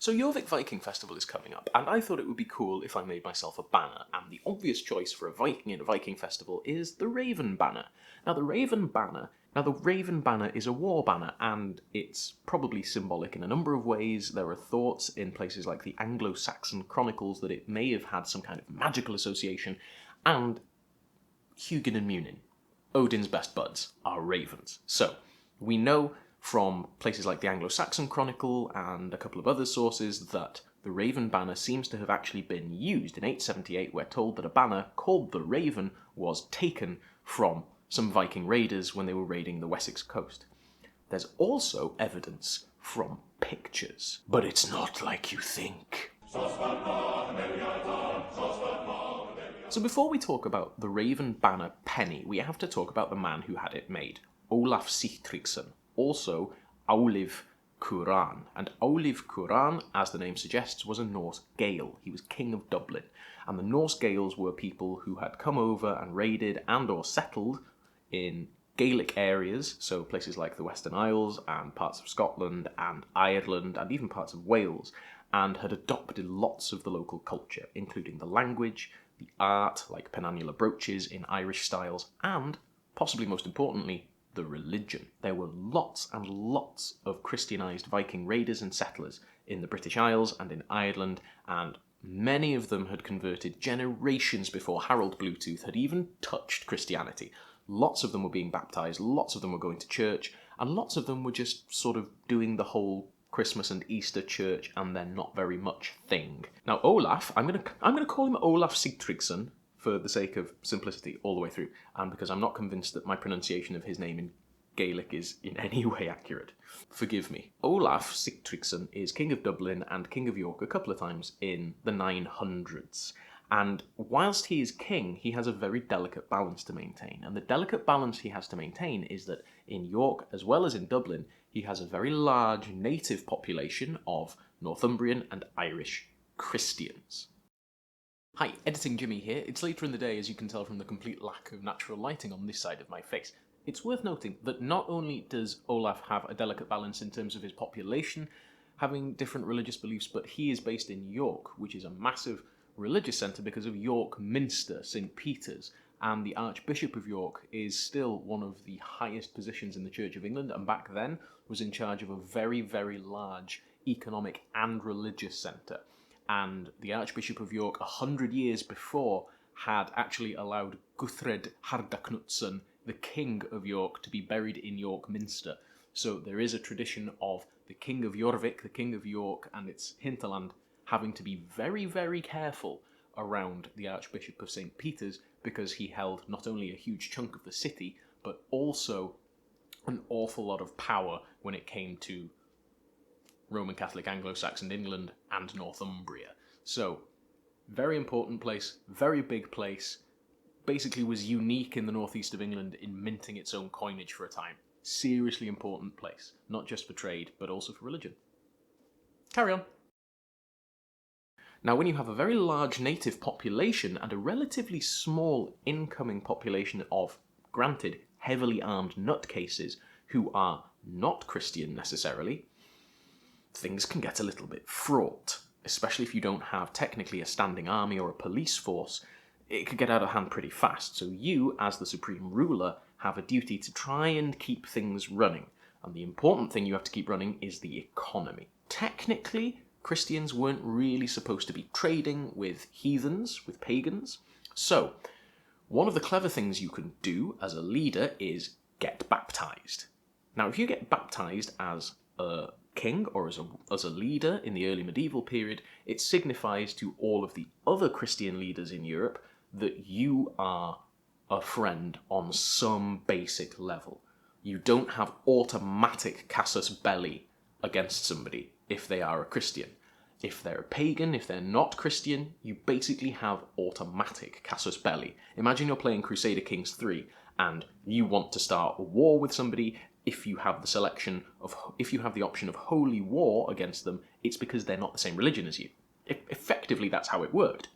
So Jorvik Viking Festival is coming up, and I thought it would be cool if I made myself a banner, and the obvious choice for a Viking in a Viking festival is the Raven banner. Now the Raven banner is a war banner, and it's probably symbolic in a number of ways. There are thoughts in places like the Anglo-Saxon chronicles that it may have had some kind of magical association, and Hugin and Munin, Odin's best buds, are ravens. So, we know from places like the Anglo-Saxon Chronicle and a couple of other sources that the Raven banner seems to have actually been used. In 878, we're told that a banner called the Raven was taken from some Viking raiders when they were raiding the Wessex coast. There's also evidence from pictures, but it's not like you think. So before we talk about the Raven banner penny, we have to talk about the man who had it made, Olaf Sigtryggsson, also Aulif Curan. And Aulif Curan, as the name suggests, was a Norse Gael. He was king of Dublin. And the Norse Gaels were people who had come over and raided and or settled in Gaelic areas, so places like the Western Isles and parts of Scotland and Ireland and even parts of Wales, and had adopted lots of the local culture, including the language, the art, like penannular brooches in Irish styles, and, possibly most importantly, the religion. There were lots and lots of Christianized Viking raiders and settlers in the British Isles and in Ireland, and many of them had converted generations before Harold Bluetooth had even touched Christianity. Lots of them were being baptized, lots of them were going to church, and lots of them were just sort of doing the whole Christmas and Easter church and then not very much thing. Now Olaf, I'm gonna call him Olaf Sigtryggsson for the sake of simplicity all the way through, and because I'm not convinced that my pronunciation of his name in Gaelic is in any way accurate. Forgive me. Olaf Sigtryggsson is King of Dublin and King of York a couple of times in the 900s. And whilst he is king, he has a very delicate balance to maintain. And the delicate balance he has to maintain is that in York, as well as in Dublin, he has a very large native population of Northumbrian and Irish Christians. Hi, Editing Jimmy here. It's later in the day, as you can tell from the complete lack of natural lighting on this side of my face. It's worth noting that not only does Olaf have a delicate balance in terms of his population having different religious beliefs, but he is based in York, which is a massive religious centre because of York Minster, St. Peter's, and the Archbishop of York is still one of the highest positions in the Church of England, and back then was in charge of a very, very large economic and religious centre. And the Archbishop of York, 100 years before, had actually allowed Guthred Hardaknutsson, the King of York, to be buried in York Minster. So there is a tradition of the King of Jorvik, the King of York, and its hinterland having to be very, very careful around the Archbishop of St. Peter's because he held not only a huge chunk of the city, but also an awful lot of power when it came to Roman Catholic Anglo-Saxon England and Northumbria. So, very important place, very big place, basically was unique in the northeast of England in minting its own coinage for a time. Seriously important place, not just for trade, but also for religion. Carry on. Now, when you have a very large native population and a relatively small incoming population of, granted, heavily armed nutcases who are not Christian necessarily, things can get a little bit fraught, especially if you don't have technically a standing army or a police force. It could get out of hand pretty fast, so you, as the supreme ruler, have a duty to try and keep things running, and the important thing you have to keep running is the economy. Technically, Christians weren't really supposed to be trading with heathens, with pagans, so one of the clever things you can do as a leader is get baptized. Now, if you get baptized as a king or as a leader in the early medieval period, it signifies to all of the other Christian leaders in Europe that you are a friend on some basic level. You don't have automatic casus belli against somebody if they are a Christian. If they're a pagan, if they're not Christian, you basically have automatic casus belli. Imagine you're playing Crusader Kings 3 and you want to start a war with somebody. If you have the option of holy war against them, it's because they're not the same religion as you. Effectively, that's how it worked.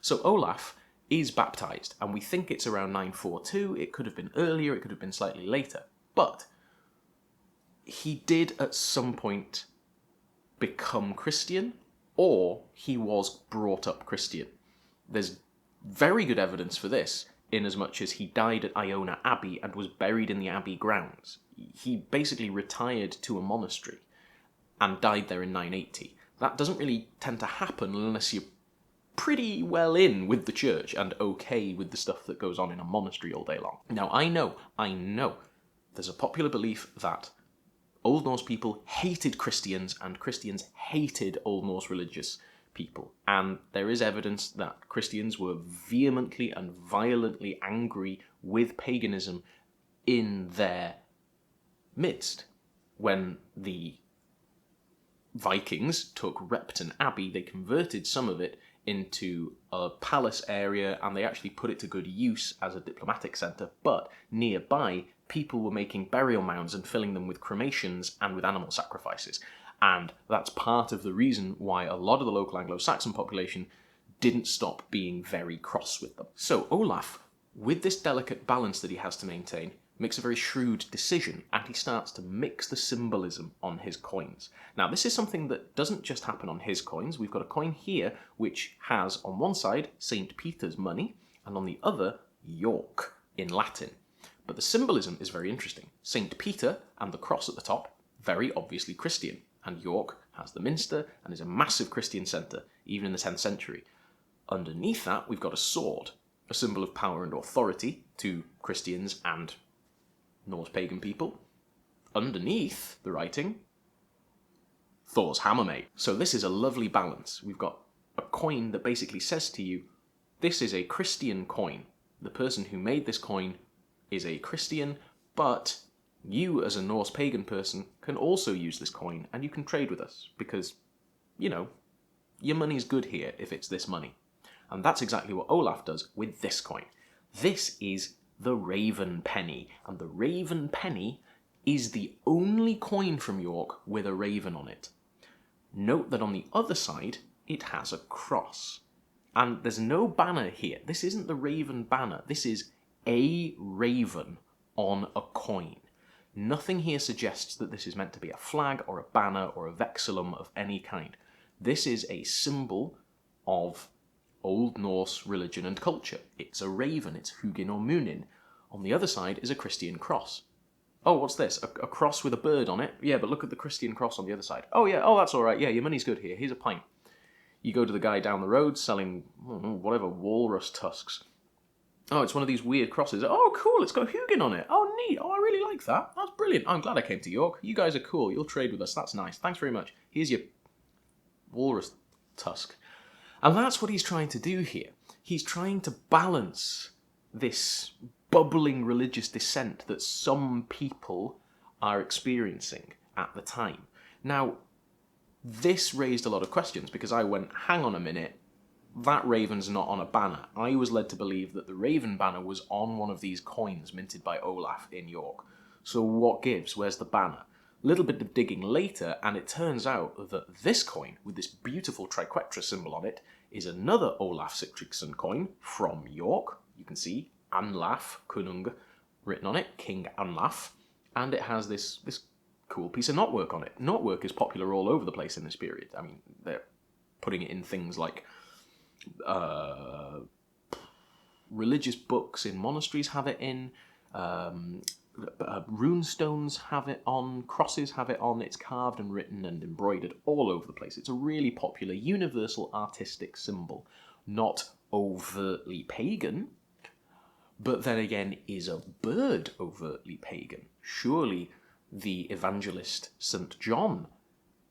So Olaf is baptized, and we think it's around 942. It could have been earlier, it could have been slightly later. But he did at some point become Christian or he was brought up Christian. There's very good evidence for this, in as much as he died at Iona Abbey and was buried in the abbey grounds. He basically retired to a monastery and died there in 980. That doesn't really tend to happen unless you're pretty well in with the church and okay with the stuff that goes on in a monastery all day long. Now, I know, there's a popular belief that Old Norse people hated Christians and Christians hated Old Norse religious people. And there is evidence that Christians were vehemently and violently angry with paganism in their midst. When the Vikings took Repton Abbey, they converted some of it into a palace area and they actually put it to good use as a diplomatic centre, but nearby people were making burial mounds and filling them with cremations and with animal sacrifices. And that's part of the reason why a lot of the local Anglo-Saxon population didn't stop being very cross with them. So Olaf, with this delicate balance that he has to maintain, makes a very shrewd decision, and he starts to mix the symbolism on his coins. Now, this is something that doesn't just happen on his coins. We've got a coin here which has, on one side, St. Peter's money, and on the other, York in Latin. But the symbolism is very interesting. St. Peter and the cross at the top, very obviously Christian, and York has the minster and is a massive Christian centre, even in the 10th century. Underneath that, we've got a sword, a symbol of power and authority to Christians and Norse pagan people. Underneath the writing, Thor's hammer mate. So this is a lovely balance. We've got a coin that basically says to you, this is a Christian coin. The person who made this coin is a Christian, but you as a Norse pagan person can also use this coin and you can trade with us because, you know, your money's good here if it's this money. And that's exactly what Olaf does with this coin. This is the Raven penny, and the Raven penny is the only coin from York with a raven on it. Note that on the other side, it has a cross. And there's no banner here. This isn't the Raven banner. This is a raven on a coin. Nothing here suggests that this is meant to be a flag or a banner or a vexillum of any kind. This is a symbol of Old Norse religion and culture. It's a raven, it's Hugin or Munin. On the other side is a Christian cross. Oh, what's this? A cross with a bird on it? Yeah, but look at the Christian cross on the other side. Oh yeah, oh that's alright, yeah, your money's good here, here's a pint. You go to the guy down the road selling, whatever, walrus tusks. Oh, it's one of these weird crosses. Oh, cool, it's got Hugin on it. Oh, neat. Oh, I really like that. That's brilliant. I'm glad I came to York. You guys are cool. You'll trade with us. That's nice. Thanks very much. Here's your walrus tusk. And that's what he's trying to do here. He's trying to balance this bubbling religious dissent that some people are experiencing at the time. Now, this raised a lot of questions because I went, hang on a minute, that raven's not on a banner. I was led to believe that the raven banner was on one of these coins minted by Olaf in York. So what gives? Where's the banner? A little bit of digging later, and it turns out that this coin, with this beautiful triquetra symbol on it, is another Olaf Sigtryggsson coin from York. You can see Anlaf Kunung written on it, King Anlaf, and it has this cool piece of knotwork on it. Knotwork is popular all over the place in this period. I mean, they're putting it in things like religious books in monasteries have it in, runestones have it on, crosses have it on, it's carved and written and embroidered all over the place. It's a really popular, universal artistic symbol. Not overtly pagan, but then again, is a bird overtly pagan? Surely the evangelist St. John,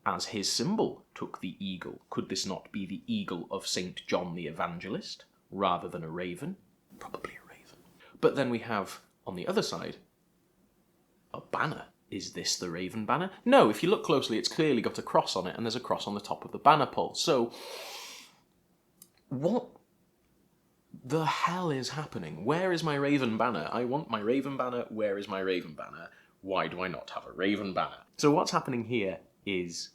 as his symbol, took the eagle. Could this not be the eagle of St. John the Evangelist, rather than a raven? Probably a raven. But then we have, on the other side, a banner. Is this the raven banner? No, if you look closely, it's clearly got a cross on it, and there's a cross on the top of the banner pole. So, what the hell is happening? Where is my raven banner? I want my raven banner. Where is my raven banner? Why do I not have a raven banner? So what's happening here is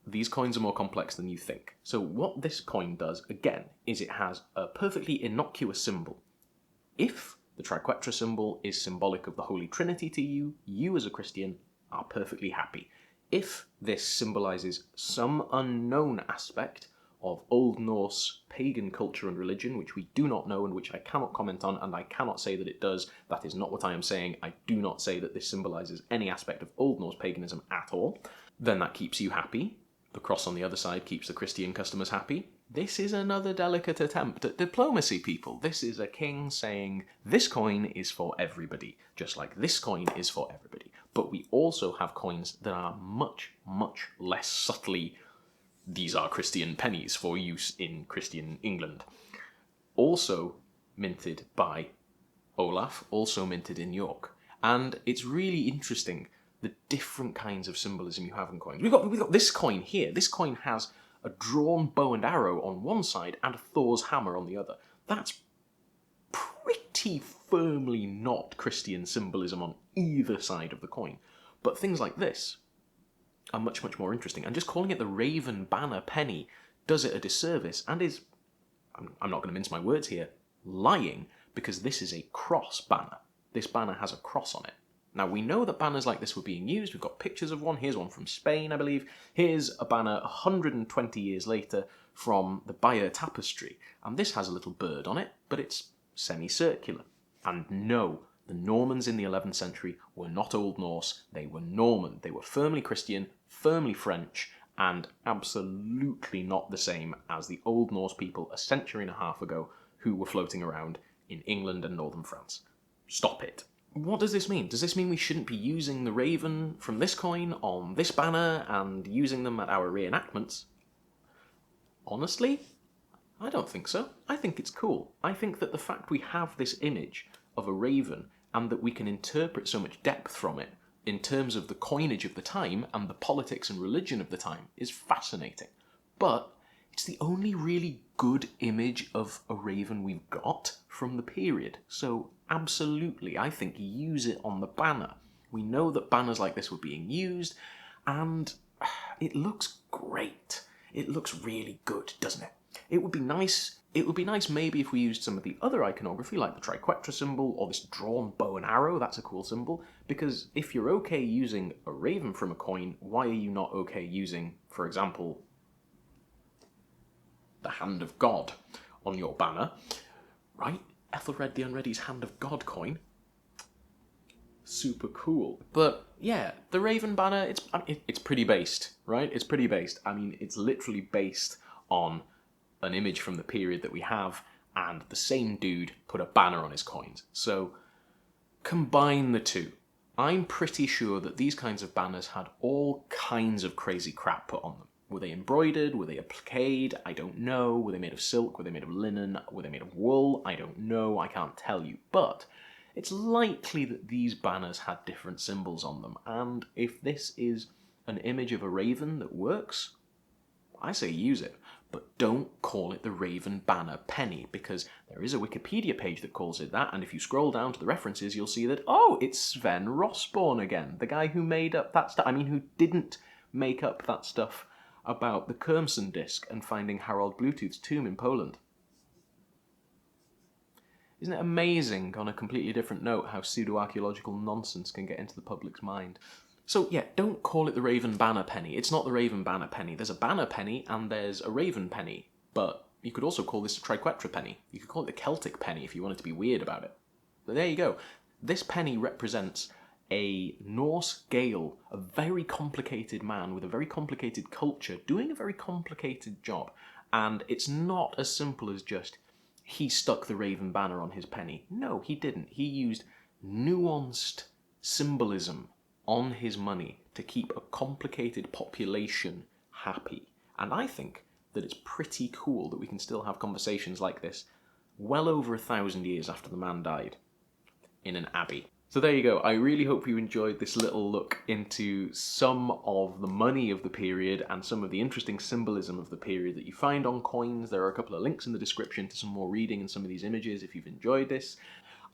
these coins are more complex than you think. So what this coin does, again, is it has a perfectly innocuous symbol. If the triquetra symbol is symbolic of the Holy Trinity to you, you as a Christian are perfectly happy. if this symbolises some unknown aspect of Old Norse pagan culture and religion, which we do not know and which I cannot comment on, and I cannot say that it does, that is not what I am saying. I do not say that this symbolises any aspect of Old Norse paganism at all, then that keeps you happy. The cross on the other side keeps the Christian customers happy. This is another delicate attempt at diplomacy, people. This is a king saying, this coin is for everybody, just like this coin is for everybody. But we also have coins that are much, much less subtly, these are Christian pennies for use in Christian England. Also minted by Olaf, also minted in York. And it's really interesting, the different kinds of symbolism you have in coins. We've got this coin here. This coin has a drawn bow and arrow on one side and a Thor's hammer on the other. That's pretty firmly not Christian symbolism on either side of the coin. But things like this are much, much more interesting. And just calling it the Raven Banner penny does it a disservice and is, I'm not going to mince my words here, lying, because this is a cross banner. This banner has a cross on it. Now, we know that banners like this were being used. We've got pictures of one. Here's one from Spain, I believe. Here's a banner 120 years later from the Bayeux Tapestry. And this has a little bird on it, but it's semicircular. And no, the Normans in the 11th century were not Old Norse. They were Norman. They were firmly Christian, firmly French, and absolutely not the same as the Old Norse people a century and a half ago who were floating around in England and northern France. Stop it. What does this mean? Does this mean we shouldn't be using the raven from this coin on this banner and using them at our reenactments? Honestly, I don't think so. I think it's cool. I think that the fact we have this image of a raven and that we can interpret so much depth from it in terms of the coinage of the time and the politics and religion of the time is fascinating. But it's the only really good image of a raven we've got from the period. So absolutely, I think use it on the banner. We know that banners like this were being used, and it looks great. It looks really good, doesn't it? It would be nice maybe if we used some of the other iconography, like the triquetra symbol or this drawn bow and arrow. That's a cool symbol, because if you're okay using a raven from a coin, why are you not okay using, for example, the Hand of God on your banner, right? Ethelred the Unready's Hand of God coin. Super cool. But yeah, the Raven banner, it's pretty based, right? It's pretty based. I mean, it's literally based on an image from the period that we have, and the same dude put a banner on his coins. So combine the two. I'm pretty sure that these kinds of banners had all kinds of crazy crap put on them. Were they embroidered? Were they appliqued? I don't know. Were they made of silk? Were they made of linen? Were they made of wool? I don't know. I can't tell you. But it's likely that these banners had different symbols on them. And if this is an image of a raven that works, I say use it. But don't call it the Raven Banner penny, because there is a Wikipedia page that calls it that, and if you scroll down to the references, you'll see that, oh, it's Sven Rossborn again, the guy who made up that stuff. I mean, who didn't make up that stuff about the Kermson disc and finding Harold Bluetooth's tomb in Poland. Isn't it amazing, on a completely different note, how pseudo-archaeological nonsense can get into the public's mind? So yeah, don't call it the Raven Banner penny. It's not the Raven Banner penny. There's a banner penny and there's a Raven penny. But you could also call this a triquetra penny. You could call it the Celtic penny if you wanted to be weird about it. But there you go. This penny represents a Norse Gael, a very complicated man with a very complicated culture, doing a very complicated job. And it's not as simple as just, he stuck the Raven Banner on his penny. No, he didn't. He used nuanced symbolism on his money to keep a complicated population happy. And I think that it's pretty cool that we can still have conversations like this well over 1,000 years after the man died in an abbey. So there you go. I really hope you enjoyed this little look into some of the money of the period and some of the interesting symbolism of the period that you find on coins. There are a couple of links in the description to some more reading and some of these images if you've enjoyed this.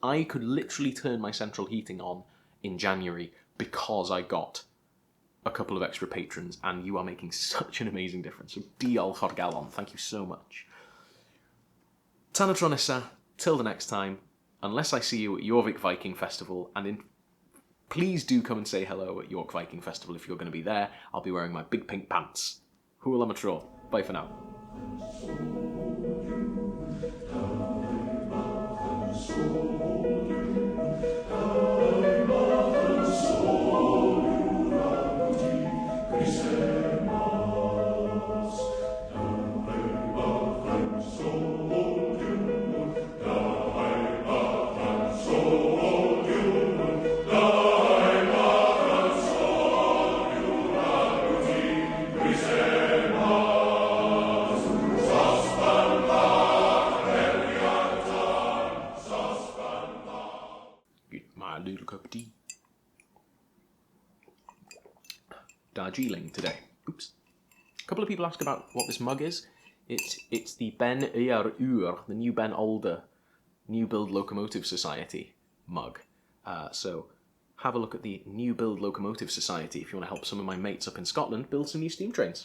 I could literally turn my central heating on in January because I got a couple of extra patrons, and you are making such an amazing difference. So diolch o'r galon. Thank you so much. Tan y tro nesa, till the next time. Unless I see you at your Viking Festival, and in Please do come and say hello at York Viking Festival if you're going to be there. I'll be wearing my big pink pants. Hwyl am y tro. Bye for now. My little cup of tea. Darjeeling today. Oops. A couple of people ask about what this mug is. It's the Ben Ear Ur, the New Ben Older New Build Locomotive Society mug. So have a look at the New Build Locomotive Society if you want to help some of my mates up in Scotland build some new steam trains.